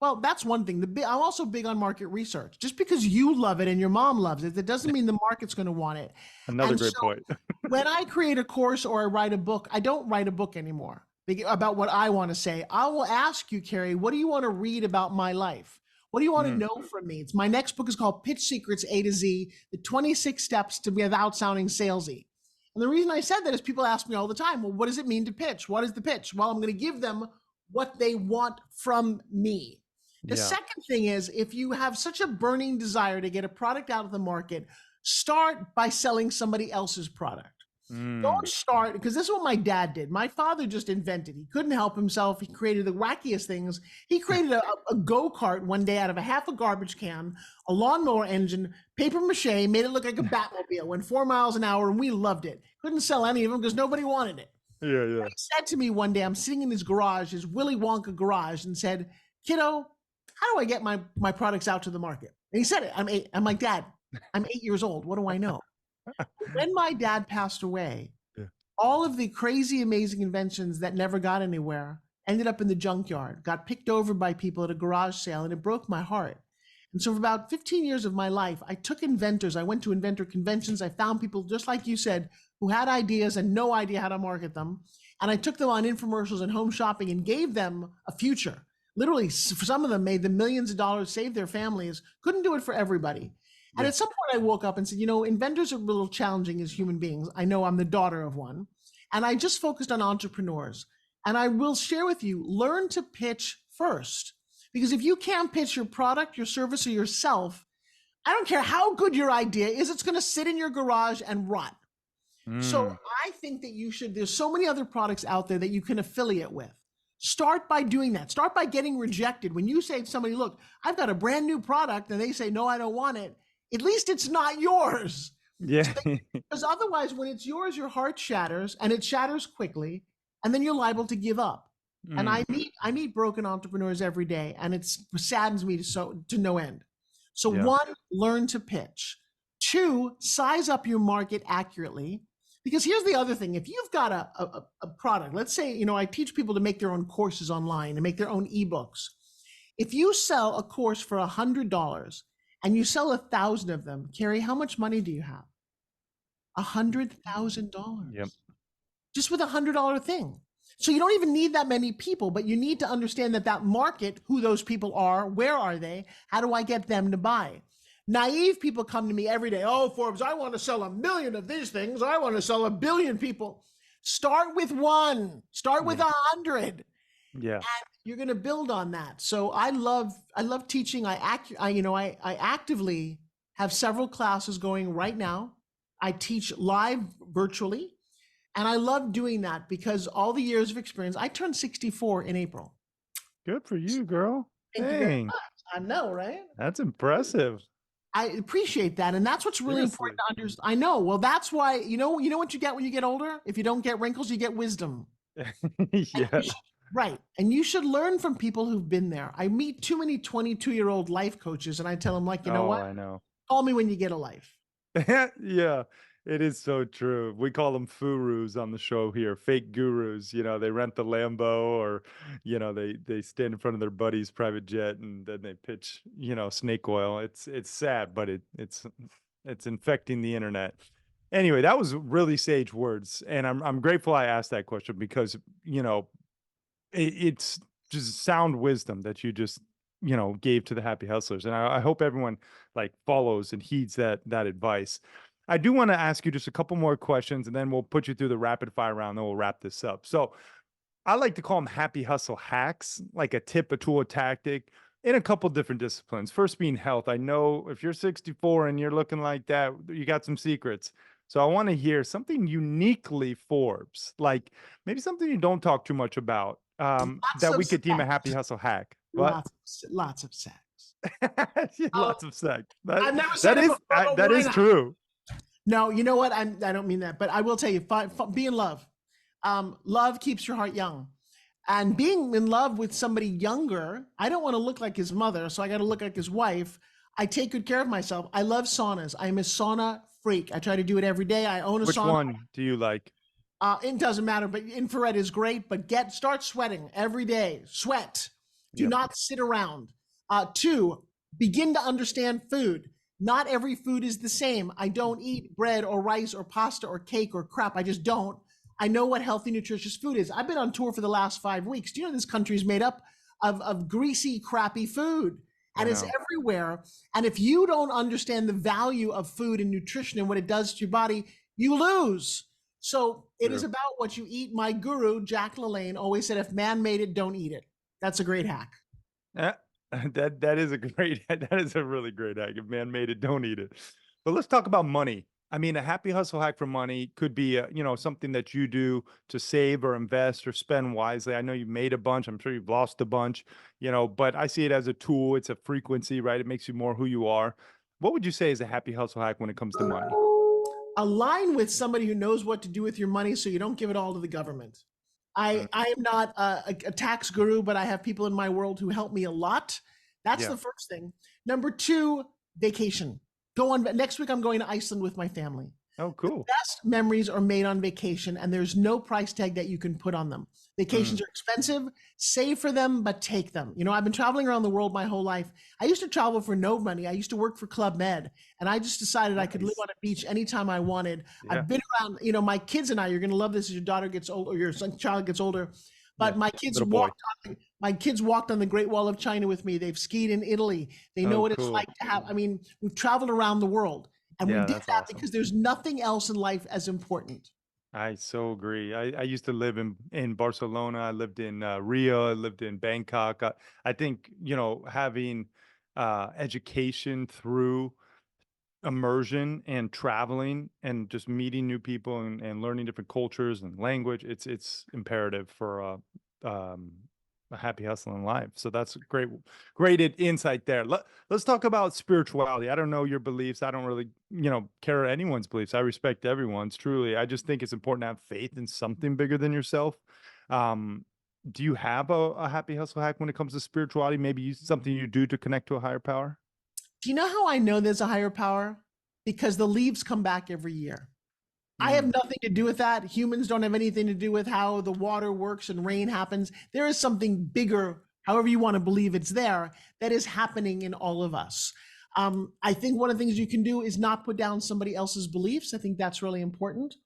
well, that's one thing. I'm also big on market research. Just because you love it and your mom loves it, that doesn't mean the market's going to want it. Another And great so point. when I create a course or I write a book, I don't write a book anymore about what I want to say. I will ask you, Carrie, what do you want to read about my life? What do you want to know from me? My next book is called Pitch Secrets A to Z, the 26 steps to without sounding salesy. And the reason I said that is people ask me all the time, well, what does it mean to pitch? What is the pitch? Well, I'm going to give them what they want from me. The second thing is, if you have such a burning desire to get a product out of the market, start by selling somebody else's product. Don't start, because this is what my dad did. My father just invented. He couldn't help himself. He created the wackiest things. He created a go-kart one day out of a half a garbage can, a lawnmower engine, paper mache, made it look like a Batmobile, went 4 miles an hour, and we loved it. Couldn't sell any of them because nobody wanted it. Yeah. He said to me one day, I'm sitting in his garage, his Willy Wonka garage, and said, kiddo, how do I get my products out to the market? And he said it. I'm like, Dad, I'm 8 years old. What do I know? When my dad passed away, all of the crazy, amazing inventions that never got anywhere ended up in the junkyard, got picked over by people at a garage sale, and it broke my heart. And so for about 15 years of my life, I took inventors. I went to inventor conventions. I found people, just like you said, who had ideas and no idea how to market them. And I took them on infomercials and home shopping and gave them a future. Literally, for some of them made them millions of dollars, saved their families. Couldn't do it for everybody. And Yeah. at some point I woke up and said, inventors are a little challenging as human beings. I know I'm the daughter of one. And I just focused on entrepreneurs. And I will share with you, learn to pitch first. Because if you can't pitch your product, your service, or yourself, I don't care how good your idea is, it's going to sit in your garage and rot. So I think that there's so many other products out there that you can affiliate with. Start by doing that. Start by getting rejected. When you say to somebody, look, I've got a brand new product, and they say, no, I don't want it. At least it's not yours. Yeah. Because otherwise, when it's yours, your heart shatters, and it shatters quickly, and then you're liable to give up. And I meet broken entrepreneurs every day, and it saddens me to no end. So Yeah. 1, learn to pitch. 2, size up your market accurately. Because here's the other thing. If you've got a product, let's say, I teach people to make their own courses online and make their own ebooks. If you sell a course for $100 and you sell 1,000 of them, Carrie, how much money do you have? $100,000. Yep. Just with $100 thing. So you don't even need that many people, but you need to understand that market, who those people are, where are they, how do I get them to buy? Naive people come to me every day. Oh, Forbes, I want to sell 1 million of these things. I want to sell 1 billion people. Start with 1. Start with 100. Yeah. And you're going to build on that. So I love teaching. I actively have several classes going right now. I teach live virtually. And I love doing that because all the years of experience, I turned 64 in April. Good for you, girl. Thank you very Dang. much. I know, right? That's impressive. I appreciate that. And that's what's really important to understand. I know. Well, that's why, you know what you get when you get older? If you don't get wrinkles, you get wisdom. Yeah. Right. And you should learn from people who've been there. I meet too many 22-year-old life coaches, and I tell them, like, you know what? I know. Call me when you get a life. Yeah, it is so true. We call them furus on the show here, fake gurus. They rent the Lambo, or they stand in front of their buddy's private jet, and then they pitch snake oil. It's sad, but it's infecting the internet. Anyway, that was really sage words, and I'm grateful I asked that question because it's just sound wisdom that you just gave to the happy hustlers, and I hope everyone follows and heeds that advice. I do want to ask you just a couple more questions, and then we'll put you through the rapid fire round, then we'll wrap this up. So I like to call them happy hustle hacks, like a tip, a tool, a tactic in a couple different disciplines. First being health. I know if you're 64 and you're looking like that, you got some secrets. So I want to hear something uniquely Forbes, like maybe something you don't talk too much about, that we could deem a happy hustle hack. What? Lots of sex. Lots of sex. I've never said that is true. No, you know what? I don't mean that, but I will tell you, be in love. Love keeps your heart young. And being in love with somebody younger, I don't want to look like his mother, so I got to look like his wife. I take good care of myself. I love saunas. I'm a sauna freak. I try to do it every day. I own a Which sauna. one do you like? It doesn't matter, but infrared is great. But start sweating every day. Sweat. Do not sit around. 2, begin to understand food. Not every food is the same. I don't eat bread or rice or pasta or cake or crap. I just don't. I know what healthy, nutritious food is. I've been on tour for the last 5 weeks. Do you know this country is made up of greasy, crappy food? And it's everywhere. And if you don't understand the value of food and nutrition and what it does to your body, you lose. So it is about what you eat. My guru, Jack LaLanne, always said, if man made it, don't eat it. That's a great hack. That is a really great hack. If man made it, don't eat it. But let's talk about money. I mean, a happy hustle hack for money could be, something that you do to save or invest or spend wisely. I know you've made a bunch. I'm sure you've lost a bunch, but I see it as a tool. It's a frequency, right? It makes you more who you are. What would you say is a happy hustle hack when it comes to money? Align with somebody who knows what to do with your money so you don't give it all to the government. I am not a tax guru, but I have people in my world who help me a lot. That's the first thing. Number 2, vacation. Next week, I'm going to Iceland with my family. Oh, cool. Best memories are made on vacation, and there's no price tag that you can put on them. Vacations are expensive. Save for them, but take them. You know, I've been traveling around the world my whole life. I used to travel for no money. I used to work for Club Med, and I just decided I could live on a beach anytime I wanted. Yeah. I've been around, you know, my kids and I, you're going to love this as your daughter gets older, or your child gets older. But Yeah, my kids little boy. walked on the Great Wall of China with me. They've skied in Italy. They know Oh, what it's cool. like to have, I mean, we've traveled around the world. And we Yeah, did that's that awesome. because there's nothing else in life as important. I so agree. I used to live in Barcelona. I lived in Rio. I lived in Bangkok. I think, you know, having education through immersion and traveling and just meeting new people and learning different cultures and language, it's imperative for a happy hustling life. So that's great insight there. Let's talk about spirituality. I don't know your beliefs. I don't really, you know, care anyone's beliefs. I respect everyone's, truly. I just think it's important to have faith in something bigger than yourself. um do you have a happy hustle hack when it comes to spirituality? Maybe something you do to connect to a higher power? Do you know how I know there's a higher power? Because the leaves come back every year. I have Mm, nothing to do with that. Humans don't have anything to do with how the water works and rain happens. There is something bigger, however you want to believe it's there, that is happening in all of us. I think one of the things you can do is not put down somebody else's beliefs. I think that's really important.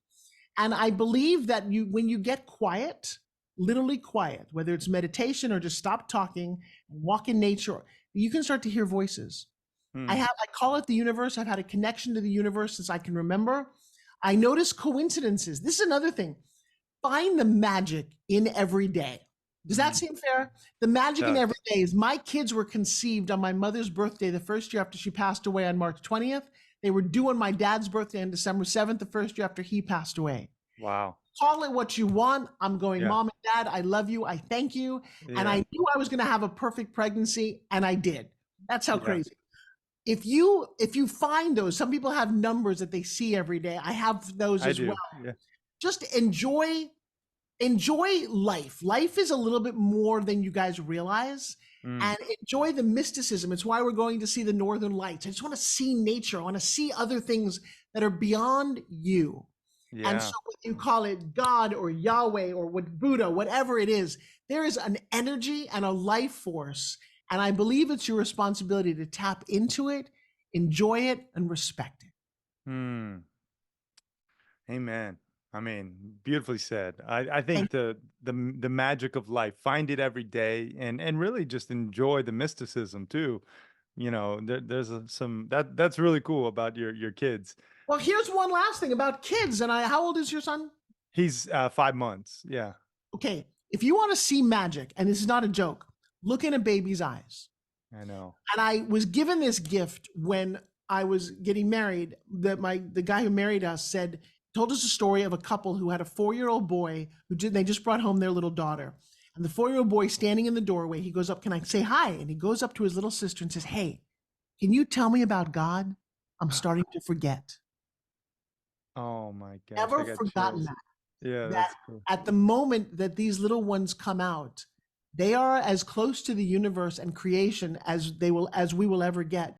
And I believe that when you get quiet, literally quiet, whether it's meditation or just stop talking and walk in nature, you can start to hear voices. mm, I call it the universe. I've had a connection to the universe since I can remember. I notice coincidences. This is another thing. Find the magic in every day. Does that mm. seem fair? The magic in Does. every day is my kids were conceived on my mother's birthday the first year after she passed away on March 20th. They were due on my dad's birthday on December 7th, the first year after he passed away. Wow. Call it what you want. I'm going, Yeah. Mom and Dad, I love you. I thank you. And I Yeah. knew I was going to have a perfect pregnancy, and I did. That's how Yeah. crazy. If you find those, some people have numbers that they see every day. I have those I as well. do. Yeah. Just enjoy life. Life is a little bit more than you guys realize. Mm, And enjoy the mysticism. It's why we're going to see the Northern Lights. I just want to see nature. I want to see other things that are beyond you. And yeah. so whether you call it God or Yahweh or what Buddha, whatever it is, there is an energy and a life force. And I believe it's your responsibility to tap into it, enjoy it, and respect it. Hmm. Amen. I mean, beautifully said. I And think the magic of life, find it every day, and really just enjoy the mysticism too. You know, there's some that's really cool about your kids. well, here's one last thing about kids. And how old is your son? He's 5 months. Yeah, Okay, if you want to see magic, and this is not a joke, look in a baby's eyes. I know. And I was given this gift when I was getting married. The guy who married us told us a story of a couple who had a 4-year-old boy they just brought home their little daughter. And the 4-year-old boy standing in the doorway, he goes up, "Can I say hi?" And he goes up to his little sister and says, "Hey, can you tell me about God? I'm starting to forget." Oh my gosh, I Never got forgotten chills. that. Yeah, That that's cool. at the moment that these little ones come out, they are as close to the universe and creation as we will ever get.